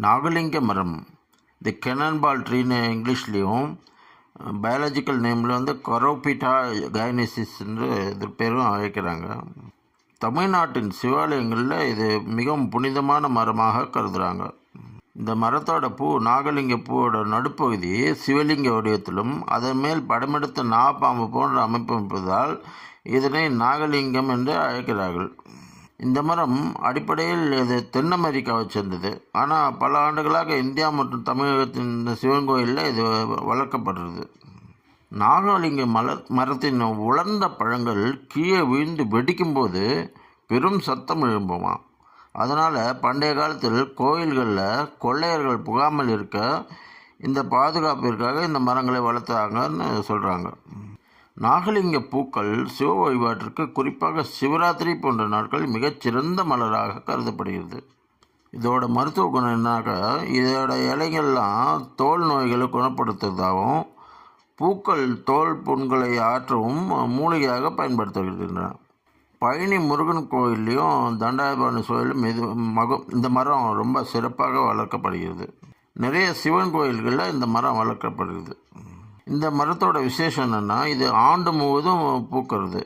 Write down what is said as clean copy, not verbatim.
நாகலிங்க மரம், தி கெனன்பால் ட்ரீன்னு இங்கிலீஷ்லேயும், பயாலஜிக்கல் நேமில் வந்து கொரோபிட்டா கைனசிஸ்ன்னு இது பேரும் அழைக்கிறாங்க. தமிழ்நாட்டின் சிவாலயங்களில் இது மிகவும் புனிதமான மரமாக கருதுகிறாங்க. இந்த மரத்தோட பூ, நாகலிங்க பூவோட நடுப்பகுதி சிவலிங்க வடிவத்திலும் அதன் மேல் படமெடுத்த நாப்பாம்பு போன்ற அமைப்பு இருப்பதால் இதனை நாகலிங்கம் என்று அழைக்கிறார்கள். இந்த மரம் அடிப்படையில் இது தென் அமெரிக்காவை சேர்ந்தது. ஆனால் பல ஆண்டுகளாக இந்தியா மற்றும் தமிழகத்தின் சிவன் கோயிலில் இது வளர்க்கப்படுறது. நாகலிங்க மரத்தின் உலர்ந்த பழங்கள் கீழே விழுந்து வெடிக்கும்போது பெரும் சத்தம் எழும்புமா. அதனால் பண்டைய காலத்தில் கோயில்களில் கொள்ளையர்கள் புகாமல் இருக்க இந்த பாதுகாப்பிற்காக இந்த மரங்களை வளர்த்தாங்கன்னு சொல்கிறாங்க. நாகலிங்க பூக்கள் சிவ வழிபாட்டிற்கு, குறிப்பாக சிவராத்திரி போன்ற நாட்கள் மிகச்சிறந்த மலராக கருதப்படுகிறது. இதோட மருத்துவ குணம் என்னாக்கா, இதோட இலைகள்லாம் தோல் நோய்களை குணப்படுத்துவதாகவும் பூக்கள் தோல் புண்களை ஆற்றவும் மூலிகையாக பயன்படுத்தப்படுகின்றன. பழனி முருகன் கோயில்லையும் தண்டாயுதபாணி கோயிலும் இந்த மரம் ரொம்ப சிறப்பாக வளர்க்கப்படுகிறது. நிறைய சிவன் கோயில்களில் இந்த மரம் வளர்க்கப்படுகிறது. இந்த மரத்தோட விசேஷம் என்னென்னா, இது ஆண்டு முழுவதும் பூக்கிறது.